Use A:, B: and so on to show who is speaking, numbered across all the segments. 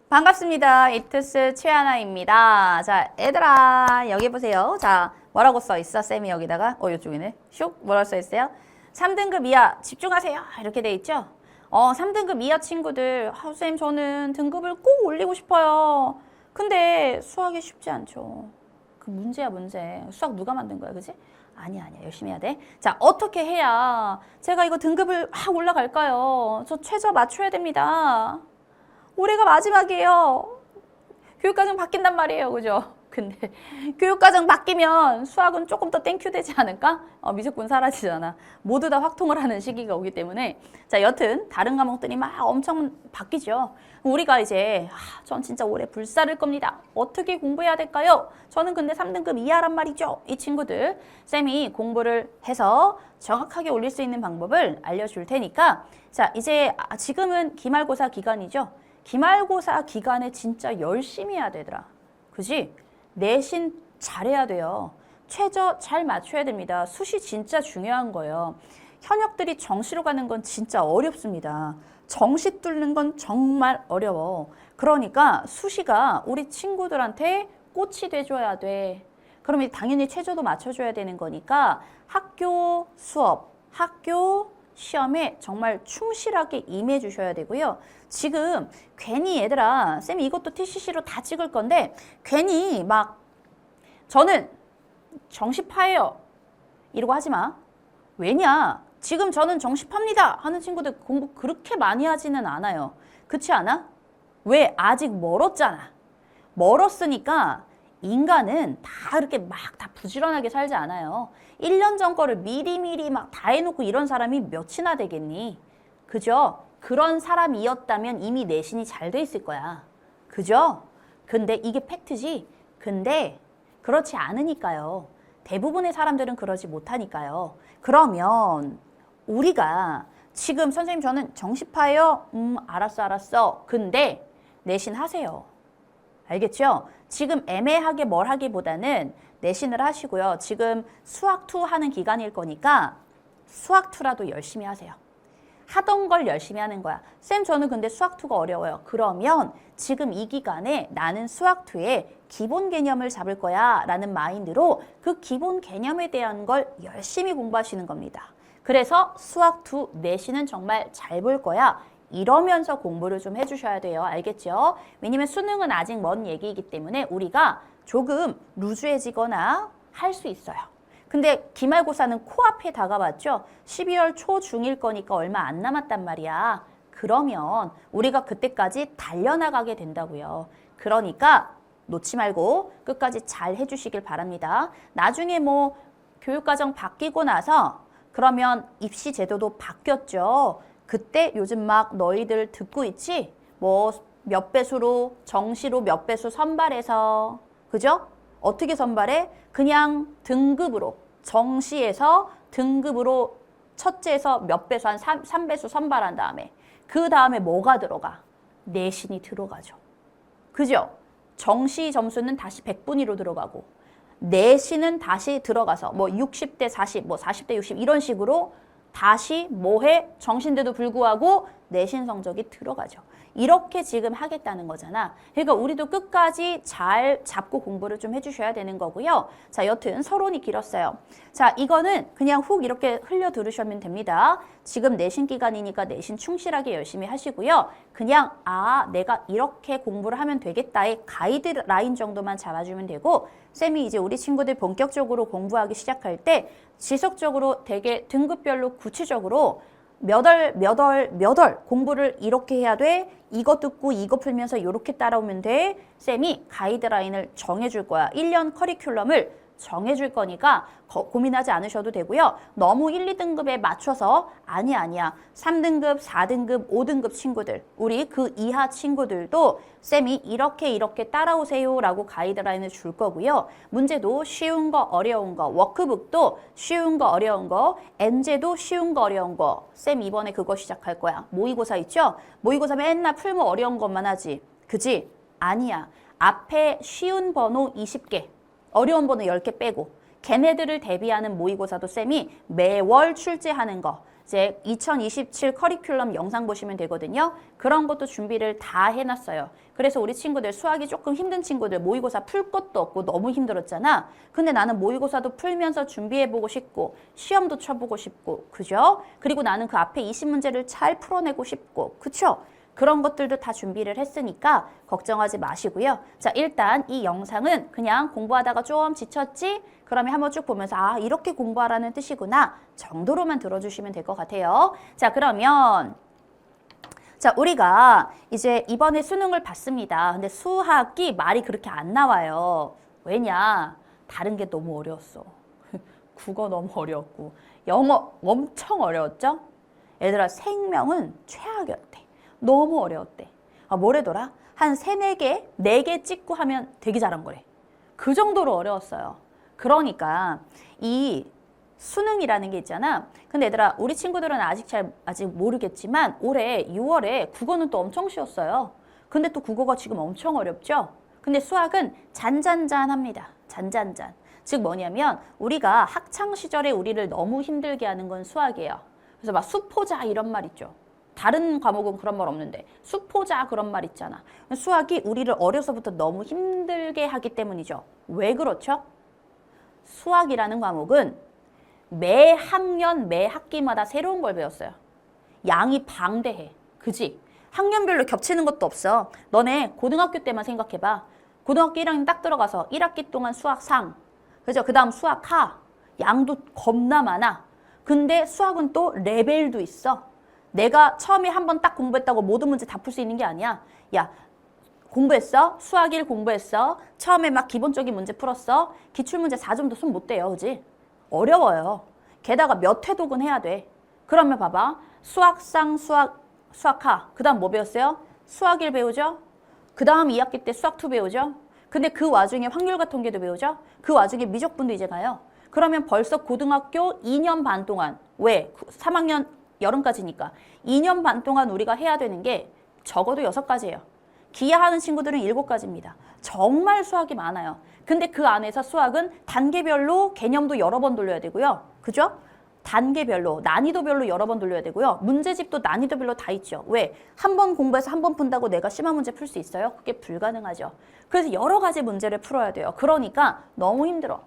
A: 반갑습니다. 이투스 최하나입니다. 자, 얘들아, 여기 보세요. 자, 뭐라고 써 있어? 쌤이 여기다가, 이쪽이네. 슉, 뭐라고 써 있어요? 3등급 이하 집중하세요. 이렇게 돼 있죠? 3등급 이하 친구들, 쌤, 저는 등급을 꼭 올리고 싶어요. 근데 수학이 쉽지 않죠. 그 문제야, 문제. 수학 누가 만든 거야, 그지? 아니야. 열심히 해야 돼. 자, 어떻게 해야 제가 이거 등급을 확 올라갈까요? 저 최저 맞춰야 됩니다. 올해가 마지막이에요. 교육과정 바뀐단 말이에요. 그죠? 근데 교육과정 바뀌면 수학은 조금 더 땡큐 되지 않을까? 미적분 사라지잖아. 모두 다 확통을 하는 시기가 오기 때문에. 자, 여튼 다른 과목들이 막 엄청 바뀌죠. 우리가 이제 전 진짜 올해 불살을 겁니다. 어떻게 공부해야 될까요? 저는 근데 3등급 이하란 말이죠. 이 친구들. 쌤이 공부를 해서 정확하게 올릴 수 있는 방법을 알려줄 테니까. 자, 이제 지금은 기말고사 기간이죠. 기말고사 기간에 진짜 열심히 해야 되더라. 그지? 내신 잘해야 돼요. 최저 잘 맞춰야 됩니다. 수시 진짜 중요한 거예요. 현역들이 정시로 가는 건 진짜 어렵습니다. 정시 뚫는 건 정말 어려워. 그러니까 수시가 우리 친구들한테 꽃이 돼줘야 돼. 그러면 당연히 최저도 맞춰줘야 되는 거니까 학교 수업, 학교 시험에 정말 충실하게 임해 주셔야 되고요. 지금 괜히 얘들아, 쌤이 이것도 TCC로 다 찍을 건데 괜히 막 저는 정시파예요 이러고 하지 마. 왜냐? 지금 저는 정시파입니다 하는 친구들 공부 그렇게 많이 하지는 않아요. 그렇지 않아? 왜? 아직 멀었잖아. 멀었으니까 인간은 다 그렇게 막 다 부지런하게 살지 않아요. 1년 전 거를 미리미리 막 다 해놓고 이런 사람이 몇이나 되겠니? 그죠? 그런 사람이었다면 이미 내신이 잘 돼 있을 거야. 그죠? 근데 이게 팩트지? 근데 그렇지 않으니까요. 대부분의 사람들은 그러지 못하니까요. 그러면 우리가 지금 선생님 저는 정시파예요? 알았어. 근데 내신 하세요. 알겠죠? 지금 애매하게 뭘 하기보다는 내신을 하시고요. 지금 수학2 하는 기간일 거니까 수학2라도 열심히 하세요. 하던 걸 열심히 하는 거야. 쌤, 저는 근데 수학2가 어려워요. 그러면 지금 이 기간에 나는 수학2의 기본 개념을 잡을 거야 라는 마인드로 그 기본 개념에 대한 걸 열심히 공부하시는 겁니다. 그래서 수학2 내신은 정말 잘 볼 거야. 이러면서 공부를 좀 해주셔야 돼요. 알겠죠? 왜냐면 수능은 아직 먼 얘기이기 때문에 우리가 조금 루즈해지거나 할 수 있어요. 근데 기말고사는 코앞에 다가왔죠? 12월 초 중일 거니까 얼마 안 남았단 말이야. 그러면 우리가 그때까지 달려나가게 된다고요. 그러니까 놓지 말고 끝까지 잘 해주시길 바랍니다. 나중에 뭐 교육과정 바뀌고 나서 그러면 입시 제도도 바뀌었죠. 그때 요즘 막 너희들 듣고 있지? 뭐 몇 배수로 정시로 몇 배수 선발해서 그죠? 어떻게 선발해? 그냥 등급으로 정시에서 등급으로 첫째에서 몇 배수 한 3배수 선발한 다음에 그 다음에 뭐가 들어가? 내신이 들어가죠. 그죠? 정시 점수는 다시 100분위로 들어가고 내신은 다시 들어가서 뭐 60대 40, 뭐 40대 60 이런 식으로 다시 뭐해? 정시인데도 불구하고 내신 성적이 들어가죠. 이렇게 지금 하겠다는 거잖아. 그러니까 우리도 끝까지 잘 잡고 공부를 좀 해주셔야 되는 거고요. 자, 여튼 서론이 길었어요. 자, 이거는 그냥 훅 이렇게 흘려 들으시면 됩니다. 지금 내신 기간이니까 내신 충실하게 열심히 하시고요. 그냥 내가 이렇게 공부를 하면 되겠다의 가이드라인 정도만 잡아주면 되고 쌤이 이제 우리 친구들 본격적으로 공부하기 시작할 때 지속적으로 되게 등급별로 구체적으로 몇 월 공부를 이렇게 해야 돼. 이거 듣고 이거 풀면서 이렇게 따라오면 돼. 쌤이 가이드라인을 정해줄 거야. 1년 커리큘럼을 정해줄 거니까 고민하지 않으셔도 되고요. 너무 1, 2등급에 맞춰서 아니야. 3등급, 4등급, 5등급 친구들, 우리 그 이하 친구들도 쌤이 이렇게 따라오세요 라고 가이드라인을 줄 거고요. 문제도 쉬운 거, 어려운 거, 워크북도 쉬운 거, 어려운 거, 엔제도 쉬운 거, 어려운 거. 쌤 이번에 그거 시작할 거야. 모의고사 있죠? 모의고사 맨날 풀면 어려운 것만 하지. 그지? 아니야. 앞에 쉬운 번호 20개. 어려운 번호 10개 빼고 걔네들을 대비하는 모의고사도 쌤이 매월 출제하는 거 이제 2027 커리큘럼 영상 보시면 되거든요. 그런 것도 준비를 다 해놨어요. 그래서 우리 친구들 수학이 조금 힘든 친구들 모의고사 풀 것도 없고 너무 힘들었잖아. 근데 나는 모의고사도 풀면서 준비해보고 싶고 시험도 쳐보고 싶고 그죠? 그리고 나는 그 앞에 20문제를 잘 풀어내고 싶고 그쵸? 그런 것들도 다 준비를 했으니까 걱정하지 마시고요. 자, 일단 이 영상은 그냥 공부하다가 좀 지쳤지? 그러면 한번 쭉 보면서 아, 이렇게 공부하라는 뜻이구나 정도로만 들어주시면 될 것 같아요. 자, 그러면 자, 우리가 이제 이번에 수능을 봤습니다. 근데 수학이 말이 그렇게 안 나와요. 왜냐? 다른 게 너무 어려웠어. 국어 너무 어려웠고 영어 엄청 어려웠죠? 얘들아, 생명은 최악이었대. 너무 어려웠대. 아, 뭐래더라? 한 3, 4개, 4개 찍고 하면 되게 잘한 거래. 그 정도로 어려웠어요. 그러니까 이 수능이라는 게 있잖아. 근데 얘들아, 우리 친구들은 아직 모르겠지만 올해 6월에 국어는 또 엄청 쉬웠어요. 근데 또 국어가 지금 엄청 어렵죠? 근데 수학은 잔잔잔합니다. 잔잔잔. 즉 뭐냐면 우리가 학창 시절에 우리를 너무 힘들게 하는 건 수학이에요. 그래서 막 수포자 이런 말 있죠. 다른 과목은 그런 말 없는데 수포자 그런 말 있잖아. 수학이 우리를 어려서부터 너무 힘들게 하기 때문이죠. 왜 그렇죠? 수학이라는 과목은 매 학년, 매 학기마다 새로운 걸 배웠어요. 양이 방대해. 그지? 학년별로 겹치는 것도 없어. 너네 고등학교 때만 생각해봐. 고등학교 1학년 딱 들어가서 1학기 동안 수학 상. 그죠? 그 다음 수학 하. 양도 겁나 많아. 근데 수학은 또 레벨도 있어. 내가 처음에 한 번 딱 공부했다고 모든 문제 다 풀 수 있는 게 아니야. 야, 공부했어? 수학 1 공부했어? 처음에 막 기본적인 문제 풀었어? 기출문제 4점도 손 못 대요. 그지? 어려워요. 게다가 몇 회독은 해야 돼. 그러면 봐봐. 수학상, 수학하. 그 다음 뭐 배웠어요? 수학 1 배우죠? 그 다음 2학기 때 수학 2 배우죠? 근데 그 와중에 확률과 통계도 배우죠? 그 와중에 미적분도 이제 가요. 그러면 벌써 고등학교 2년 반 동안 왜? 3학년 여름까지니까 2년 반 동안 우리가 해야 되는 게 적어도 6가지예요. 기하하는 친구들은 7가지입니다. 정말 수학이 많아요. 근데 그 안에서 수학은 단계별로 개념도 여러 번 돌려야 되고요. 그죠? 단계별로, 난이도별로 여러 번 돌려야 되고요. 문제집도 난이도별로 다 있죠. 왜? 한 번 공부해서 한 번 푼다고 내가 심한 문제 풀 수 있어요? 그게 불가능하죠. 그래서 여러 가지 문제를 풀어야 돼요. 그러니까 너무 힘들어.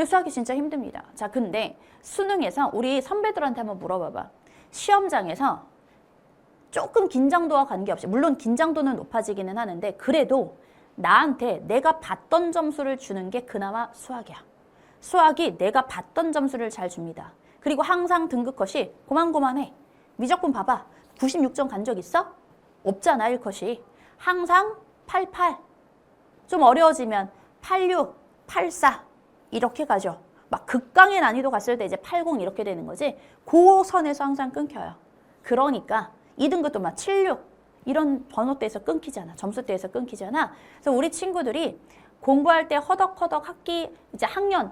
A: 수학이 진짜 힘듭니다. 자, 근데 수능에서 우리 선배들한테 한번 물어봐봐. 시험장에서 조금 긴장도와 관계없이 물론 긴장도는 높아지기는 하는데 그래도 나한테 내가 받던 점수를 주는 게 그나마 수학이야. 수학이 내가 받던 점수를 잘 줍니다. 그리고 항상 등급컷이 고만고만해. 미적분 봐봐. 96점 간 적 있어? 없잖아, 1컷이. 항상 88. 좀 어려워지면 86, 84 이렇게 가죠. 막 극강의 난이도 갔을 때 이제 80 이렇게 되는 거지. 그 선에서 항상 끊겨요. 그러니까 2등급도 막 76 이런 번호대에서 끊기잖아. 점수대에서 끊기잖아. 그래서 우리 친구들이 공부할 때 허덕허덕 이제 학년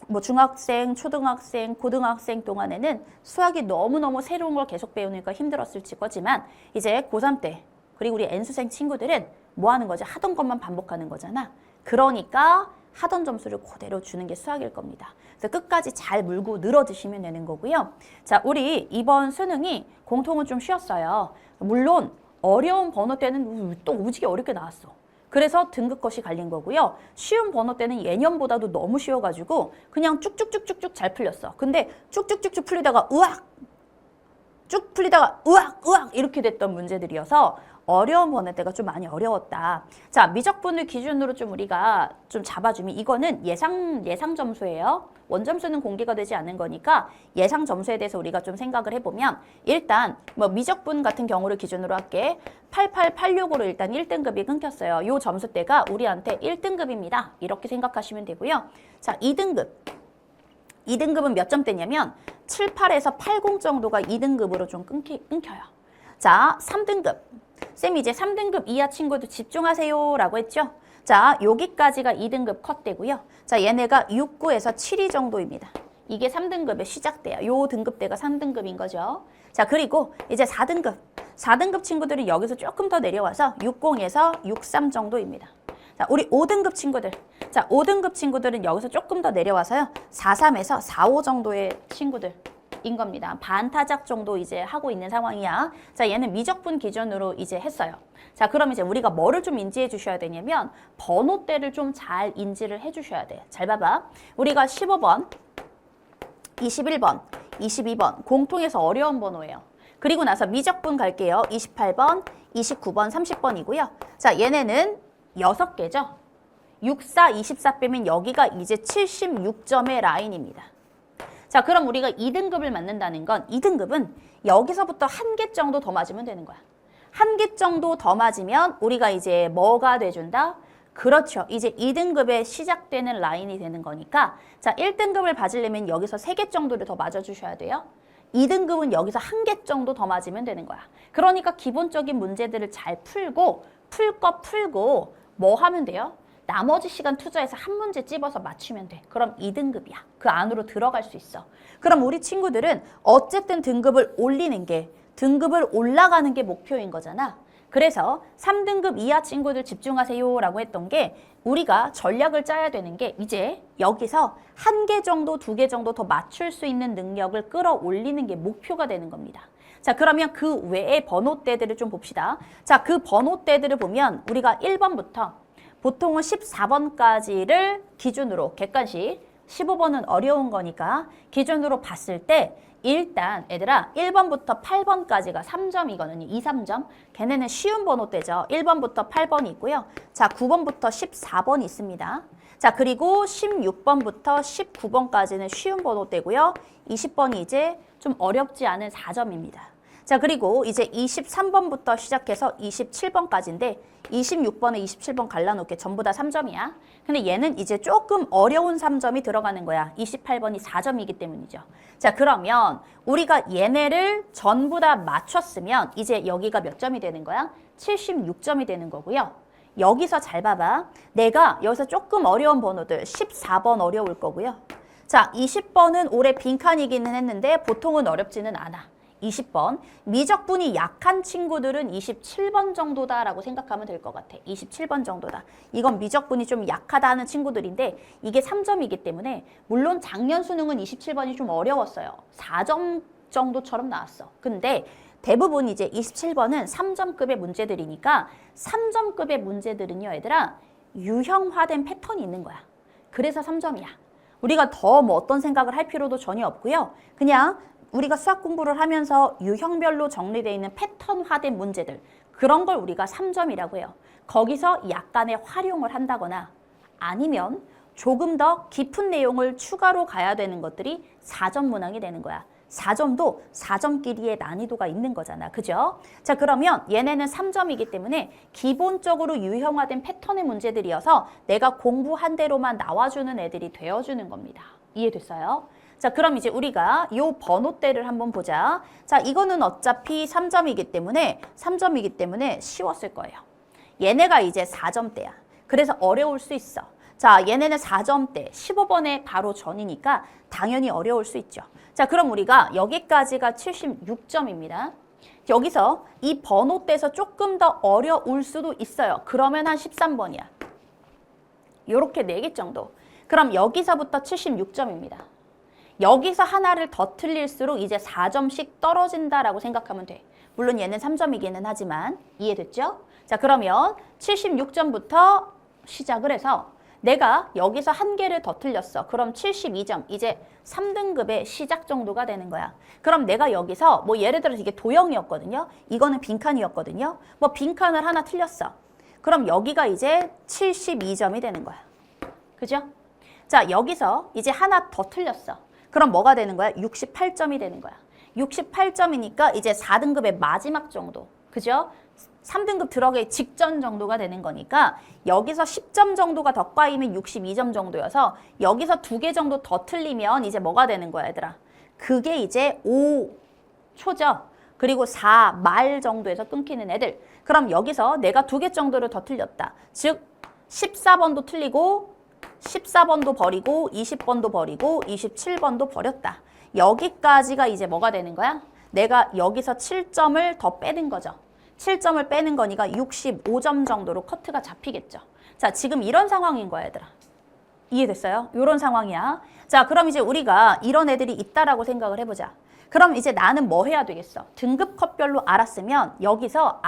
A: 뭐 중학생, 초등학생, 고등학생 동안에는 수학이 너무너무 새로운 걸 계속 배우니까 힘들었을지 거지만 이제 고3 때 그리고 우리 N수생 친구들은 뭐 하는 거지? 하던 것만 반복하는 거잖아. 그러니까 하던 점수를 그대로 주는 게 수학일 겁니다. 그래서 끝까지 잘 물고 늘어드시면 되는 거고요. 자, 우리 이번 수능이 공통은 좀 쉬웠어요. 물론 어려운 번호 때는 또 오지게 어렵게 나왔어. 그래서 등급컷이 갈린 거고요. 쉬운 번호 때는 예년보다도 너무 쉬워가지고 그냥 쭉쭉쭉쭉쭉 잘 풀렸어. 근데 쭉쭉쭉쭉 풀리다가 으악! 쭉 풀리다가 으악! 이렇게 됐던 문제들이어서 어려운 번호 때가 좀 많이 어려웠다. 자, 미적분을 기준으로 좀 우리가 좀 잡아주면 이거는 예상 점수예요. 원점수는 공개가 되지 않는 거니까 예상 점수에 대해서 우리가 좀 생각을 해보면 일단 뭐 미적분 같은 경우를 기준으로 할게. 8886으로 일단 1등급이 끊겼어요. 요 점수대가 우리한테 1등급입니다. 이렇게 생각하시면 되고요. 자, 2등급. 2등급은 몇 점대냐면 78에서 80 정도가 2등급으로 좀 끊겨요. 자, 3등급. 쌤이 이제 3등급 이하 친구도 집중하세요 라고 했죠. 자, 여기까지가 2등급 컷대고요. 자, 얘네가 6, 9에서 7위 정도입니다. 이게 3등급의 시작대야. 요 등급대가 3등급인 거죠. 자, 그리고 이제 4등급. 4등급 친구들이 여기서 조금 더 내려와서 60에서 63 정도입니다. 자, 우리 5등급 친구들. 자, 5등급 친구들은 여기서 조금 더 내려와서요. 43에서 45 정도의 친구들. 타작인 겁니다. 반 타작 정도 이제 하고 있는 상황이야. 자, 얘는 미적분 기준으로 이제 했어요. 자, 그럼 이제 우리가 뭐를 좀 인지해 주셔야 되냐면 번호대를 좀 잘 인지를 해 주셔야 돼. 잘 봐봐. 우리가 15번, 21번, 22번 공통해서 어려운 번호예요. 그리고 나서 미적분 갈게요. 28번, 29번, 30번이고요. 자, 얘네는 6개죠. 64, 24 빼면 여기가 이제 76점의 라인입니다. 자, 그럼 우리가 2등급을 맞는다는 건 2등급은 여기서부터 한 개 정도 더 맞으면 되는 거야. 한 개 정도 더 맞으면 우리가 이제 뭐가 돼준다? 그렇죠. 이제 2등급에 시작되는 라인이 되는 거니까 자, 1등급을 받으려면 여기서 3개 정도를 더 맞아주셔야 돼요. 2등급은 여기서 한 개 정도 더 맞으면 되는 거야. 그러니까 기본적인 문제들을 잘 풀고 풀 거 풀고 뭐 하면 돼요? 나머지 시간 투자해서 한 문제 찝어서 맞추면 돼. 그럼 2등급이야. 그 안으로 들어갈 수 있어. 그럼 우리 친구들은 어쨌든 등급을 올리는 게 등급을 올라가는 게 목표인 거잖아. 그래서 3등급 이하 친구들 집중하세요 라고 했던 게 우리가 전략을 짜야 되는 게 이제 여기서 한 개 정도, 2개 정도 더 맞출 수 있는 능력을 끌어올리는 게 목표가 되는 겁니다. 자, 그러면 그 외의 번호대들을 좀 봅시다. 자, 그 번호대들을 보면 우리가 1번부터 보통은 14번까지를 기준으로 객관식, 15번은 어려운 거니까 기준으로 봤을 때 일단 얘들아 1번부터 8번까지가 3점이거든요. 2, 3점. 걔네는 쉬운 번호대죠. 1번부터 8번이 있고요. 자, 9번부터 14번이 있습니다. 자, 그리고 16번부터 19번까지는 쉬운 번호대고요. 20번이 이제 좀 어렵지 않은 4점입니다. 자, 그리고 이제 23번부터 시작해서 27번까지인데 26번에 27번 갈라놓게 전부 다 3점이야. 근데 얘는 이제 조금 어려운 3점이 들어가는 거야. 28번이 4점이기 때문이죠. 자, 그러면 우리가 얘네를 전부 다 맞췄으면 이제 여기가 몇 점이 되는 거야? 76점이 되는 거고요. 여기서 잘 봐봐. 내가 여기서 조금 어려운 번호들 14번 어려울 거고요. 자, 20번은 올해 빈칸이기는 했는데 보통은 어렵지는 않아. 20번. 미적분이 약한 친구들은 27번 정도다라고 생각하면 될 것 같아. 27번 정도다. 이건 미적분이 좀 약하다 하는 친구들인데 이게 3점이기 때문에 물론 작년 수능은 27번이 좀 어려웠어요. 4점 정도처럼 나왔어. 근데 대부분 이제 27번은 3점급의 문제들이니까 3점급의 문제들은요, 얘들아, 유형화된 패턴이 있는 거야. 그래서 3점이야. 우리가 더 뭐 어떤 생각을 할 필요도 전혀 없고요. 그냥 우리가 수학 공부를 하면서 유형별로 정리되어 있는 패턴화된 문제들, 그런 걸 우리가 3점이라고 해요. 거기서 약간의 활용을 한다거나 아니면 조금 더 깊은 내용을 추가로 가야 되는 것들이 4점 문항이 되는 거야. 4점도 4점끼리의 난이도가 있는 거잖아. 그죠? 자, 그러면 얘네는 3점이기 때문에 기본적으로 유형화된 패턴의 문제들이어서 내가 공부한 대로만 나와주는 애들이 되어주는 겁니다. 이해됐어요? 자, 그럼 이제 우리가 이 번호대를 한번 보자. 자, 이거는 어차피 3점이기 때문에 쉬웠을 거예요. 얘네가 이제 4점대야. 그래서 어려울 수 있어. 자, 얘네는 4점대, 15번에 바로 전이니까 당연히 어려울 수 있죠. 자, 그럼 우리가 여기까지가 76점입니다. 여기서 이 번호대에서 조금 더 어려울 수도 있어요. 그러면 한 13번이야. 요렇게 4개 정도. 그럼 여기서부터 76점입니다. 여기서 하나를 더 틀릴수록 이제 4점씩 떨어진다라고 생각하면 돼. 물론 얘는 3점이기는 하지만 이해됐죠? 자, 그러면 76점부터 시작을 해서 내가 여기서 한 개를 더 틀렸어. 그럼 72점. 이제 3등급의 시작 정도가 되는 거야. 그럼 내가 여기서 뭐 예를 들어서 이게 도형이었거든요. 이거는 빈칸이었거든요. 뭐 빈칸을 하나 틀렸어. 그럼 여기가 이제 72점이 되는 거야. 그죠? 자, 여기서 이제 하나 더 틀렸어. 그럼 뭐가 되는 거야? 68점이 되는 거야. 68점이니까 이제 4등급의 마지막 정도. 그죠? 3등급 들어가기 직전 정도가 되는 거니까 여기서 10점 정도가 더 까이면 62점 정도여서 여기서 2개 정도 더 틀리면 이제 뭐가 되는 거야, 얘들아? 그게 이제 5초죠. 그리고 4말 정도에서 끊기는 애들. 그럼 여기서 내가 2개 정도를 더 틀렸다. 즉 14번도 틀리고 14번도 버리고 20번도 버리고 27번도 버렸다. 여기까지가 이제 뭐가 되는 거야? 내가 여기서 7점을 더 빼는 거죠. 7점을 빼는 거니까 65점 정도로 커트가 잡히겠죠. 자, 지금 이런 상황인 거야, 얘들아. 이해됐어요? 이런 상황이야. 자, 그럼 이제 우리가 이런 애들이 있다라고 생각을 해보자. 그럼 이제 나는 뭐 해야 되겠어? 등급 컷별로 알았으면 여기서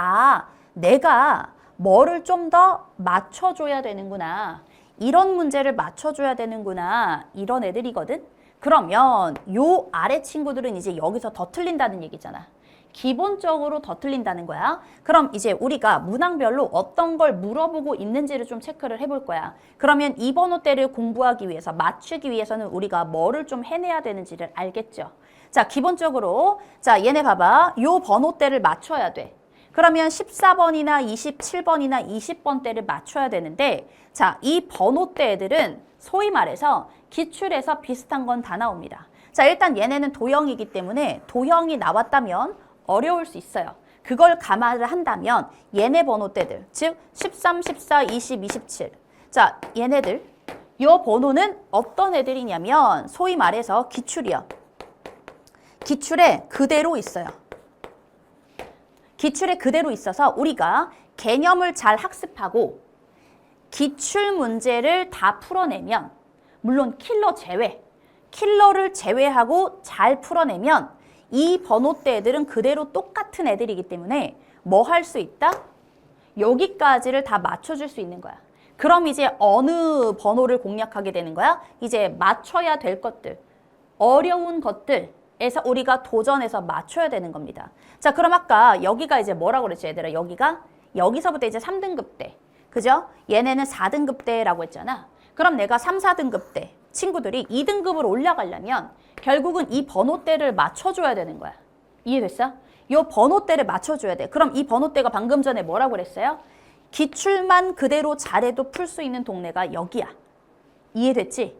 A: 내가 뭐를 좀 더 맞춰줘야 되는구나. 이런 문제를 맞춰줘야 되는구나. 이런 애들이거든. 그러면 요 아래 친구들은 이제 여기서 더 틀린다는 얘기잖아. 기본적으로 더 틀린다는 거야. 그럼 이제 우리가 문항별로 어떤 걸 물어보고 있는지를 좀 체크를 해볼 거야. 그러면 이 번호대를 공부하기 위해서, 맞추기 위해서는 우리가 뭐를 좀 해내야 되는지를 알겠죠. 자, 기본적으로 자, 얘네 봐봐. 요 번호대를 맞춰야 돼. 그러면 14번이나 27번이나 20번대를 맞춰야 되는데, 자, 이 번호대 애들은 소위 말해서 기출에서 비슷한 건 다 나옵니다. 자, 일단 얘네는 도형이기 때문에 도형이 나왔다면 어려울 수 있어요. 그걸 감안을 한다면 얘네 번호대들, 즉 13, 14, 20, 27. 자, 얘네들, 요 번호는 어떤 애들이냐면 소위 말해서 기출이요. 기출에 그대로 있어요. 기출에 그대로 있어서 우리가 개념을 잘 학습하고 기출 문제를 다 풀어내면, 물론 킬러 제외, 킬러를 제외하고 잘 풀어내면 이 번호대 애들은 그대로 똑같은 애들이기 때문에 뭐 할 수 있다? 여기까지를 다 맞춰줄 수 있는 거야. 그럼 이제 어느 번호를 공략하게 되는 거야? 이제 맞춰야 될 것들, 어려운 것들에서 우리가 도전해서 맞춰야 되는 겁니다. 자, 그럼 아까 여기가 이제 뭐라고 그랬지, 얘들아? 여기서부터 이제 3등급 대. 그죠? 얘네는 4등급 대라고 했잖아. 그럼 내가 3, 4등급 대 친구들이 2등급으로 올라가려면 결국은 이 번호대를 맞춰줘야 되는 거야. 이해됐어? 이 번호대를 맞춰줘야 돼. 그럼 이 번호대가 방금 전에 뭐라고 그랬어요? 기출만 그대로 잘해도 풀 수 있는 동네가 여기야. 이해됐지?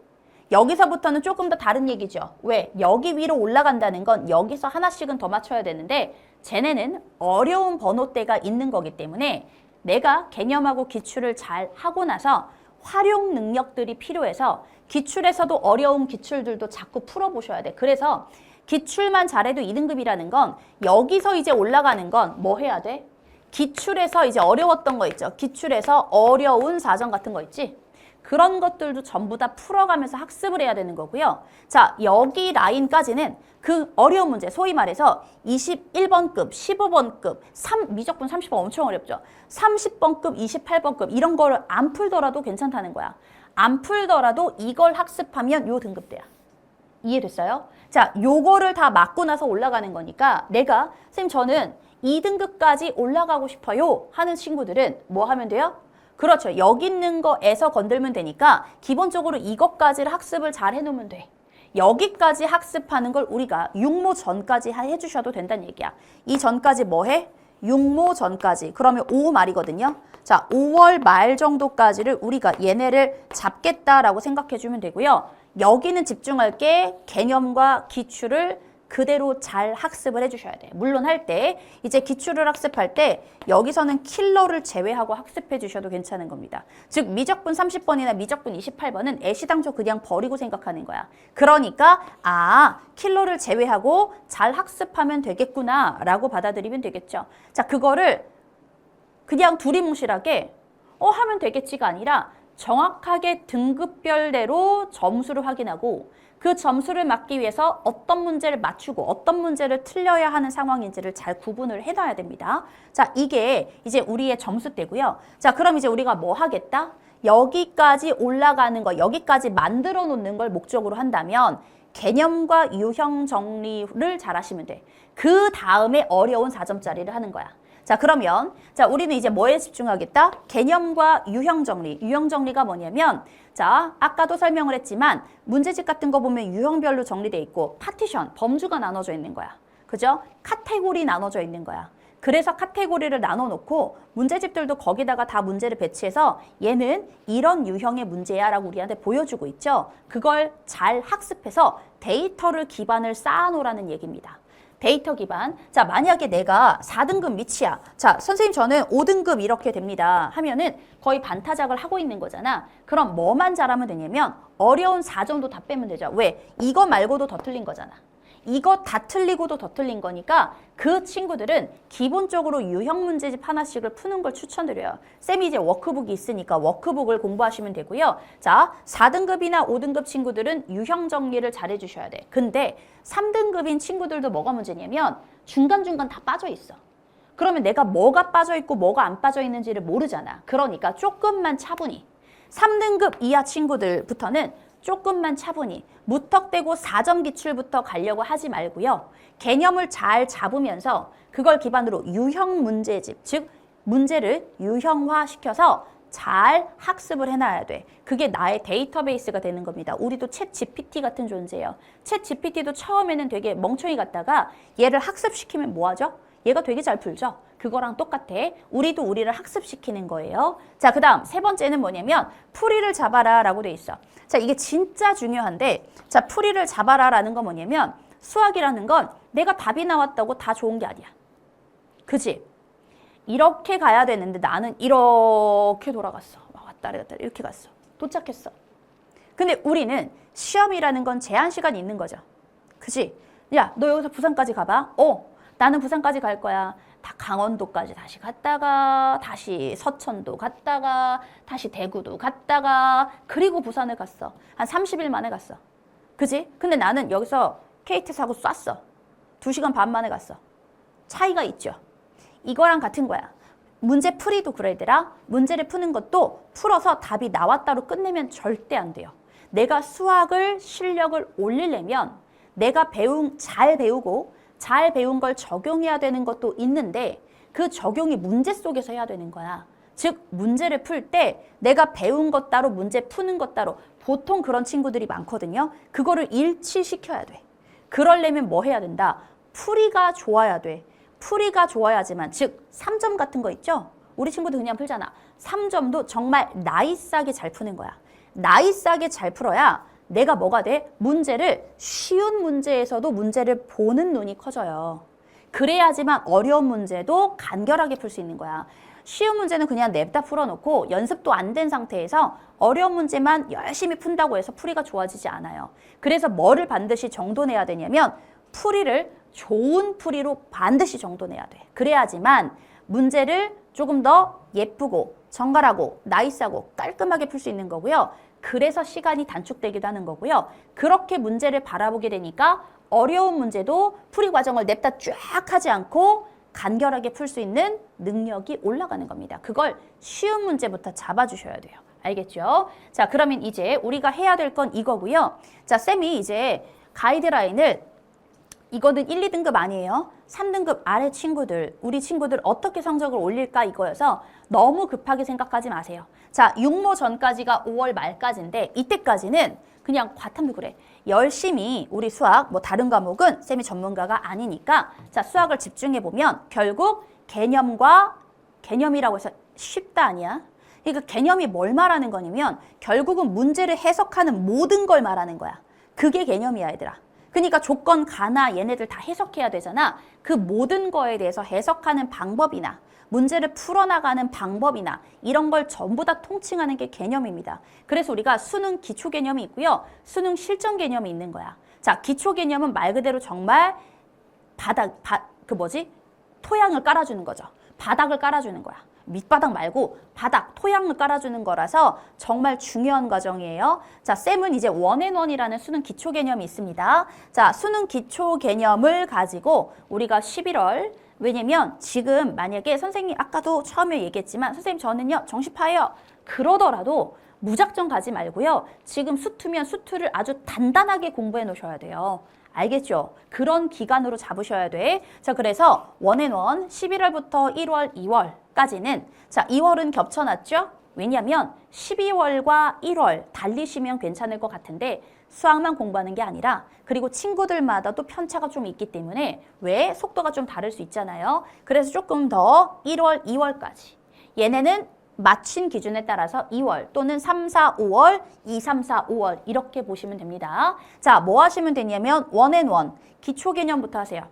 A: 여기서부터는 조금 더 다른 얘기죠. 왜? 여기 위로 올라간다는 건 여기서 하나씩은 더 맞춰야 되는데 쟤네는 어려운 번호대가 있는 거기 때문에 내가 개념하고 기출을 잘 하고 나서 활용 능력들이 필요해서 기출에서도 어려운 기출들도 자꾸 풀어보셔야 돼. 그래서 기출만 잘해도 2등급이라는 건 여기서 이제 올라가는 건 뭐 해야 돼? 기출에서 이제 어려웠던 거 있죠. 기출에서 어려운 사전 같은 거 있지. 그런 것들도 전부 다 풀어가면서 학습을 해야 되는 거고요. 자, 여기 라인까지는 그 어려운 문제, 소위 말해서 21번급, 15번급, 미적분 30번 엄청 어렵죠. 30번급, 28번급 이런 거를 안 풀더라도 괜찮다는 거야. 안 풀더라도 이걸 학습하면 요 등급대야. 이해됐어요? 자, 요거를 다 맞고 나서 올라가는 거니까 내가 선생님 저는 2등급까지 올라가고 싶어요 하는 친구들은 뭐 하면 돼요? 그렇죠. 여기 있는 거에서 건들면 되니까 기본적으로 이것까지를 학습을 잘 해놓으면 돼. 여기까지 학습하는 걸 우리가 육모 전까지 해주셔도 된다는 얘기야. 이 전까지 뭐 해? 육모 전까지. 그러면 5 말이거든요. 자, 5월 말 정도까지를 우리가 얘네를 잡겠다라고 생각해주면 되고요. 여기는 집중할 게 개념과 기출을 그대로 잘 학습을 해주셔야 돼. 물론 할 때 이제 기출을 학습할 때 여기서는 킬러를 제외하고 학습해 주셔도 괜찮은 겁니다. 즉 미적분 30번이나 미적분 28번은 애시당초 그냥 버리고 생각하는 거야. 그러니까 킬러를 제외하고 잘 학습하면 되겠구나 라고 받아들이면 되겠죠. 자, 그거를 그냥 두리뭉실하게 하면 되겠지가 아니라 정확하게 등급별대로 점수를 확인하고 그 점수를 맞기 위해서 어떤 문제를 맞추고 어떤 문제를 틀려야 하는 상황인지를 잘 구분을 해놔야 됩니다. 자, 이게 이제 우리의 점수대고요. 자, 그럼 이제 우리가 뭐 하겠다? 여기까지 올라가는 거, 여기까지 만들어 놓는 걸 목적으로 한다면 개념과 유형 정리를 잘 하시면 돼. 그 다음에 어려운 4점짜리를 하는 거야. 자, 그러면 자, 우리는 이제 뭐에 집중하겠다? 개념과 유형 정리. 유형 정리가 뭐냐면 자, 아까도 설명을 했지만 문제집 같은 거 보면 유형별로 정리돼 있고 파티션, 범주가 나눠져 있는 거야. 그죠? 카테고리 나눠져 있는 거야. 그래서 카테고리를 나눠놓고 문제집들도 거기다가 다 문제를 배치해서 얘는 이런 유형의 문제야 라고 우리한테 보여주고 있죠. 그걸 잘 학습해서 데이터를 기반을 쌓아놓으라는 얘기입니다. 데이터 기반. 자, 만약에 내가 4등급 미치야. 자, 선생님 저는 5등급 이렇게 됩니다. 하면은 거의 반타작을 하고 있는 거잖아. 그럼 뭐만 잘하면 되냐면 어려운 4점도 다 빼면 되죠. 왜? 이거 말고도 더 틀린 거잖아. 이거 다 틀리고도 더 틀린 거니까 그 친구들은 기본적으로 유형 문제집 하나씩을 푸는 걸 추천드려요. 쌤이 이제 워크북이 있으니까 워크북을 공부하시면 되고요. 자, 4등급이나 5등급 친구들은 유형 정리를 잘 해주셔야 돼. 근데 3등급인 친구들도 뭐가 문제냐면 중간중간 다 빠져 있어. 그러면 내가 뭐가 빠져 있고 뭐가 안 빠져 있는지를 모르잖아. 그러니까 조금만 차분히 3등급 이하 친구들부터는 조금만 차분히 무턱대고 4점 기출부터 가려고 하지 말고요. 개념을 잘 잡으면서 그걸 기반으로 유형 문제집, 즉 문제를 유형화시켜서 잘 학습을 해놔야 돼. 그게 나의 데이터베이스가 되는 겁니다. 우리도 챗 GPT 같은 존재예요. 챗 GPT도 처음에는 되게 멍청이 같다가 얘를 학습시키면 뭐하죠? 얘가 되게 잘 풀죠. 그거랑 똑같아. 우리도 우리를 학습시키는 거예요. 자, 그 다음 세 번째는 뭐냐면 풀이를 잡아라 라고 돼 있어. 자, 이게 진짜 중요한데, 자, 풀이를 잡아라 라는 건 뭐냐면 수학이라는 건 내가 답이 나왔다고 다 좋은 게 아니야. 그지? 이렇게 가야 되는데 나는 이렇게 돌아갔어. 왔다 갔다 이렇게 갔어. 도착했어. 근데 우리는 시험이라는 건 제한 시간이 있는 거죠. 그지? 야, 너 여기서 부산까지 가봐. 나는 부산까지 갈 거야. 다 강원도까지 다시 갔다가 다시 서천도 갔다가 다시 대구도 갔다가 그리고 부산을 갔어. 한 30일 만에 갔어. 그지? 근데 나는 여기서 KTX 타고 쐈어. 2시간 반 만에 갔어. 차이가 있죠. 이거랑 같은 거야. 문제 풀이도 그래더라. 문제를 푸는 것도 풀어서 답이 나왔다로 끝내면 절대 안 돼요. 내가 수학을 실력을 올리려면 내가 잘 배우고 잘 배운 걸 적용해야 되는 것도 있는데 그 적용이 문제 속에서 해야 되는 거야. 즉 문제를 풀 때 내가 배운 것 따로 문제 푸는 것 따로 보통 그런 친구들이 많거든요. 그거를 일치시켜야 돼. 그러려면 뭐 해야 된다? 풀이가 좋아야 돼. 풀이가 좋아야지만 즉 3점 같은 거 있죠? 우리 친구들 그냥 풀잖아. 3점도 정말 나이스하게 잘 푸는 거야. 나이스하게 잘 풀어야 내가 뭐가 돼? 문제를 쉬운 문제에서도 문제를 보는 눈이 커져요. 그래야지만 어려운 문제도 간결하게 풀 수 있는 거야. 쉬운 문제는 그냥 냅다 풀어놓고 연습도 안 된 상태에서 어려운 문제만 열심히 푼다고 해서 풀이가 좋아지지 않아요. 그래서 뭐를 반드시 정돈해야 되냐면 풀이를 좋은 풀이로 반드시 정돈해야 돼. 그래야지만 문제를 조금 더 예쁘고 정갈하고 나이스하고 깔끔하게 풀 수 있는 거고요. 그래서 시간이 단축되기도 하는 거고요. 그렇게 문제를 바라보게 되니까 어려운 문제도 풀이 과정을 냅다 쫙 하지 않고 간결하게 풀 수 있는 능력이 올라가는 겁니다. 그걸 쉬운 문제부터 잡아주셔야 돼요. 알겠죠? 자, 그러면 이제 우리가 해야 될 건 이거고요. 자, 쌤이 이제 가이드라인을 이거는 1, 2등급 아니에요. 3등급 아래 친구들, 우리 친구들 어떻게 성적을 올릴까 이거여서 너무 급하게 생각하지 마세요. 자, 육모 전까지가 5월 말까지인데 이때까지는 그냥 과탐도 그래. 열심히 우리 수학, 뭐 다른 과목은 쌤이 전문가가 아니니까 자, 수학을 집중해보면 결국 개념이라고 해서 쉽다 아니야. 그러니까 개념이 뭘 말하는 거냐면 결국은 문제를 해석하는 모든 걸 말하는 거야. 그게 개념이야, 얘들아. 그러니까 조건, 가나 얘네들 다 해석해야 되잖아. 그 모든 거에 대해서 해석하는 방법이나 문제를 풀어나가는 방법이나 이런 걸 전부 다 통칭하는 게 개념입니다. 그래서 우리가 수능 기초 개념이 있고요. 수능 실전 개념이 있는 거야. 자, 기초 개념은 말 그대로 정말 토양을 깔아주는 거죠. 바닥을 깔아주는 거야. 밑바닥 말고 바닥, 토양을 깔아주는 거라서 정말 중요한 과정이에요. 자, 쌤은 이제 원앤원이라는 수능 기초 개념이 있습니다. 자, 수능 기초 개념을 가지고 우리가 11월, 왜냐면 지금 만약에 선생님 아까도 처음에 얘기했지만 선생님 저는요 정시파예요. 그러더라도 무작정 가지 말고요. 지금 수투면 수투를 아주 단단하게 공부해 놓으셔야 돼요. 알겠죠? 그런 기간으로 잡으셔야 돼. 자, 그래서 원앤원 11월부터 1월, 2월까지는 자, 2월은 겹쳐놨죠? 왜냐면 12월과 1월 달리시면 괜찮을 것 같은데 수학만 공부하는 게 아니라 그리고 친구들마다 또 편차가 좀 있기 때문에 왜? 속도가 좀 다를 수 있잖아요. 그래서 조금 더 1월, 2월까지. 얘네는 마친 기준에 따라서 2월 또는 3, 4, 5월, 2, 3, 4, 5월 이렇게 보시면 됩니다. 자, 뭐 하시면 되냐면 원앤원 기초 개념부터 하세요.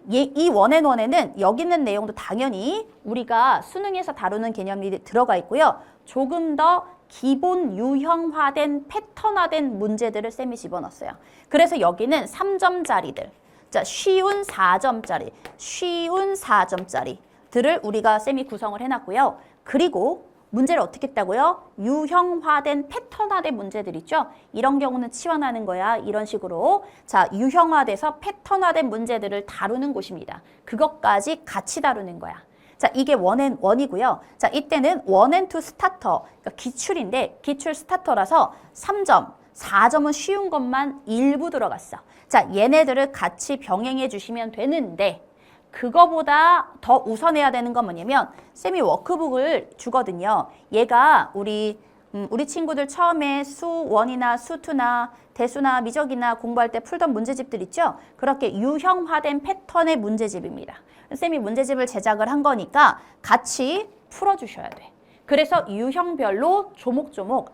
A: 이 원앤원에는 여기 있는 내용도 당연히 우리가 수능에서 다루는 개념이 들어가 있고요. 조금 더 기본 유형화된 패턴화된 문제들을 쌤이 집어넣었어요. 그래서 여기는 3점짜리들, 자, 쉬운 4점짜리들을 우리가 쌤이 구성을 해놨고요. 그리고 문제를 어떻게 했다고요? 유형화된 패턴화된 문제들 있죠? 이런 경우는 치환하는 거야. 이런 식으로. 자, 유형화돼서 패턴화된 문제들을 다루는 곳입니다. 그것까지 같이 다루는 거야. 자, 이게 원이고요. 자, 이때는 원앤투 스타터, 그러니까 기출인데 기출 스타터라서 3점, 4점은 쉬운 것만 일부 들어갔어. 자, 얘네들을 같이 병행해 주시면 되는데 그거보다 더 우선해야 되는 건 뭐냐면 쌤이 워크북을 주거든요. 얘가 우리 친구들 처음에 수1이나 수2나 대수나 미적이나 공부할 때 풀던 문제집들 있죠? 그렇게 유형화된 패턴의 문제집입니다. 쌤이 문제집을 제작을 한 거니까 같이 풀어주셔야 돼. 그래서 유형별로 조목조목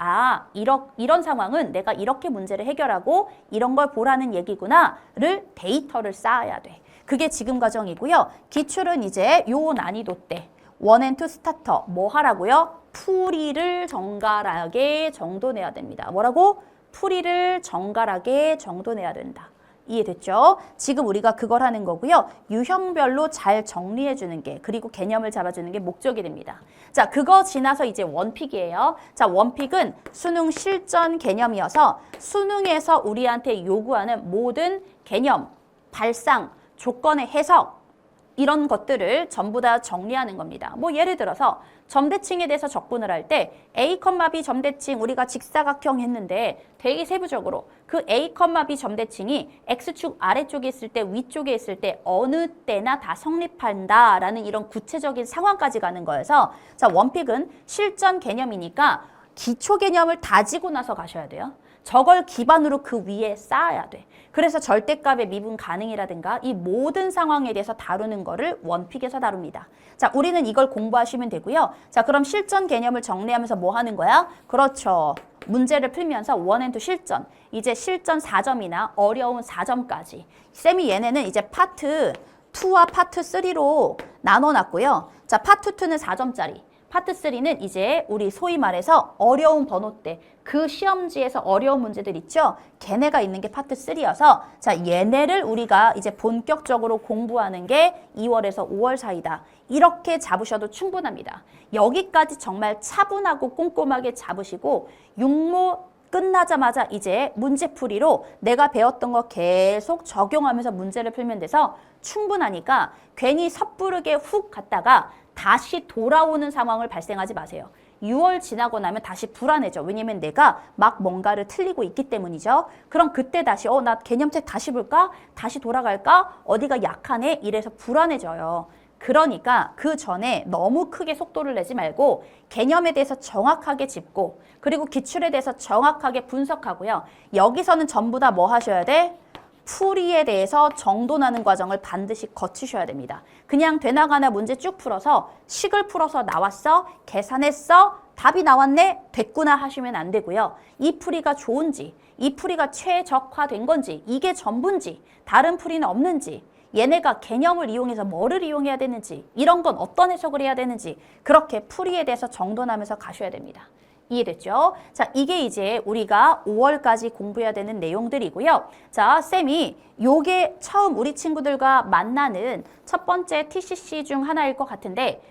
A: 이런 상황은 내가 이렇게 문제를 해결하고 이런 걸 보라는 얘기구나를 데이터를 쌓아야 돼. 그게 지금 과정이고요. 기출은 이제 요 난이도 때 원앤투 스타터 뭐 하라고요? 풀이를 정갈하게 정돈해야 됩니다. 뭐라고? 풀이를 정갈하게 정돈해야 된다. 이해됐죠? 지금 우리가 그걸 하는 거고요. 유형별로 잘 정리해 주는 게 그리고 개념을 잡아주는 게 목적이 됩니다. 자, 그거 지나서 이제 원픽이에요. 자, 원픽은 수능 실전 개념이어서 수능에서 우리한테 요구하는 모든 개념, 발상, 조건의 해석 이런 것들을 전부 다 정리하는 겁니다. 뭐 예를 들어서 점대칭에 대해서 접근을 할 때 A, B 점대칭 우리가 직사각형 했는데 되게 세부적으로 그 A, B 점대칭이 X축 아래쪽에 있을 때 위쪽에 있을 때 어느 때나 다 성립한다라는 이런 구체적인 상황까지 가는 거여서 자, 원픽은 실전 개념이니까 기초 개념을 다지고 나서 가셔야 돼요. 저걸 기반으로 그 위에 쌓아야 돼. 그래서 절대값의 미분 가능이라든가 이 모든 상황에 대해서 다루는 거를 원픽에서 다룹니다. 자, 우리는 이걸 공부하시면 되고요. 자, 그럼 실전 개념을 정리하면서 뭐 하는 거야? 그렇죠. 문제를 풀면서 원앤투 실전. 이제 실전 4점이나 어려운 4점까지. 쌤이 얘네는 이제 파트 2와 파트 3로 나눠놨고요. 자, 파트 2는 4점짜리. 파트 3는 이제 우리 소위 말해서 어려운 번호대, 그 시험지에서 어려운 문제들 있죠? 걔네가 있는 게 파트 3여서 자, 얘네를 우리가 이제 본격적으로 공부하는 게 2월에서 5월 사이다. 이렇게 잡으셔도 충분합니다. 여기까지 정말 차분하고 꼼꼼하게 잡으시고 육모 끝나자마자 이제 문제풀이로 내가 배웠던 거 계속 적용하면서 문제를 풀면 돼서 충분하니까 괜히 섣부르게 훅 갔다가 다시 돌아오는 상황을 발생하지 마세요. 6월 지나고 나면 다시 불안해져. 왜냐면 내가 막 뭔가를 틀리고 있기 때문이죠. 그럼 그때 다시 나 개념책 다시 볼까? 다시 돌아갈까? 어디가 약하네? 이래서 불안해져요. 그러니까 그 전에 너무 크게 속도를 내지 말고 개념에 대해서 정확하게 짚고 그리고 기출에 대해서 정확하게 분석하고요. 여기서는 전부 다 뭐 하셔야 돼? 풀이에 대해서 정돈하는 과정을 반드시 거치셔야 됩니다. 그냥 되나가나 문제 쭉 풀어서 식을 풀어서 나왔어, 계산했어, 답이 나왔네, 됐구나 하시면 안 되고요. 이 풀이가 좋은지, 이 풀이가 최적화된 건지, 이게 전부인지, 다른 풀이는 없는지, 얘네가 개념을 이용해서 뭐를 이용해야 되는지, 이런 건 어떤 해석을 해야 되는지 그렇게 풀이에 대해서 정돈하면서 가셔야 됩니다. 이해됐죠? 자, 이게 이제 우리가 5월까지 공부해야 되는 내용들이고요. 자, 쌤이 요게 처음 우리 친구들과 만나는 첫 번째 TCC 중 하나일 것 같은데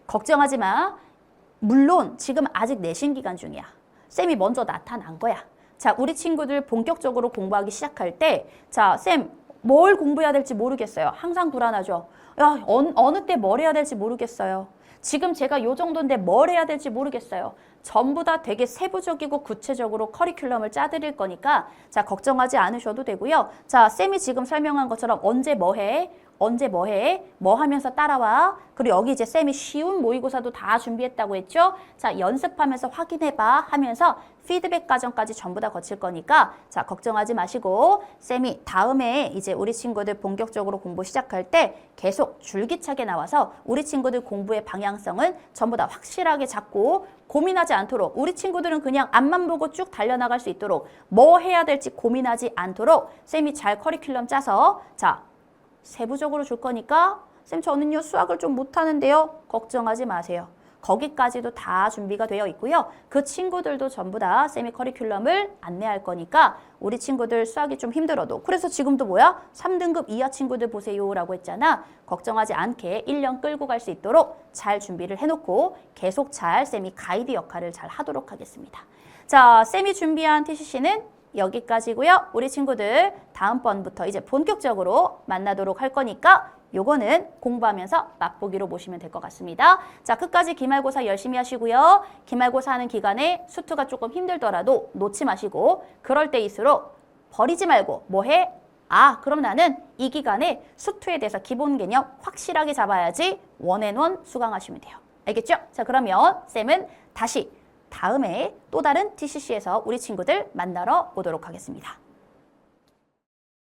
A: 걱정하지 마. 물론 지금 아직 내신 기간 중이야. 쌤이 먼저 나타난 거야. 자, 우리 친구들 본격적으로 공부하기 시작할 때 자, 쌤 뭘 공부해야 될지 모르겠어요. 항상 불안하죠. 야, 어느 때 뭘 해야 될지 모르겠어요. 지금 제가 요 정도인데 뭘 해야 될지 모르겠어요. 전부 다 되게 세부적이고 구체적으로 커리큘럼을 짜드릴 거니까 자, 걱정하지 않으셔도 되고요. 자, 쌤이 지금 설명한 것처럼 언제 뭐 해? 언제 뭐 해? 뭐 하면서 따라와? 그리고 여기 이제 쌤이 쉬운 모의고사도 다 준비했다고 했죠? 자, 연습하면서 확인해봐 하면서 피드백 과정까지 전부 다 거칠 거니까 자, 걱정하지 마시고 쌤이 다음에 이제 우리 친구들 본격적으로 공부 시작할 때 계속 줄기차게 나와서 우리 친구들 공부의 방향성은 전부 다 확실하게 잡고 고민하지 않도록 우리 친구들은 그냥 앞만 보고 쭉 달려나갈 수 있도록 뭐 해야 될지 고민하지 않도록 쌤이 잘 커리큘럼 짜서 자, 세부적으로 줄 거니까 쌤 저는요 수학을 좀 못하는데요. 걱정하지 마세요. 거기까지도 다 준비가 되어 있고요. 그 친구들도 전부 다 쌤이 커리큘럼을 안내할 거니까 우리 친구들 수학이 좀 힘들어도 그래서 지금도 뭐야? 3등급 이하 친구들 보세요 라고 했잖아. 걱정하지 않게 1년 끌고 갈 수 있도록 잘 준비를 해놓고 계속 잘 쌤이 가이드 역할을 잘 하도록 하겠습니다. 자, 쌤이 준비한 TCC는 여기까지고요. 우리 친구들 다음번부터 이제 본격적으로 만나도록 할 거니까 요거는 공부하면서 맛보기로 보시면 될 것 같습니다. 자, 끝까지 기말고사 열심히 하시고요. 기말고사 하는 기간에 수투가 조금 힘들더라도 놓지 마시고 그럴 때일수록 버리지 말고 뭐해? 아, 그럼 나는 이 기간에 수투에 대해서 기본 개념 확실하게 잡아야지 원앤원 수강하시면 돼요. 알겠죠? 자, 그러면 쌤은 다시 다음에 또 다른 TCC에서 우리 친구들 만나러 오도록 하겠습니다.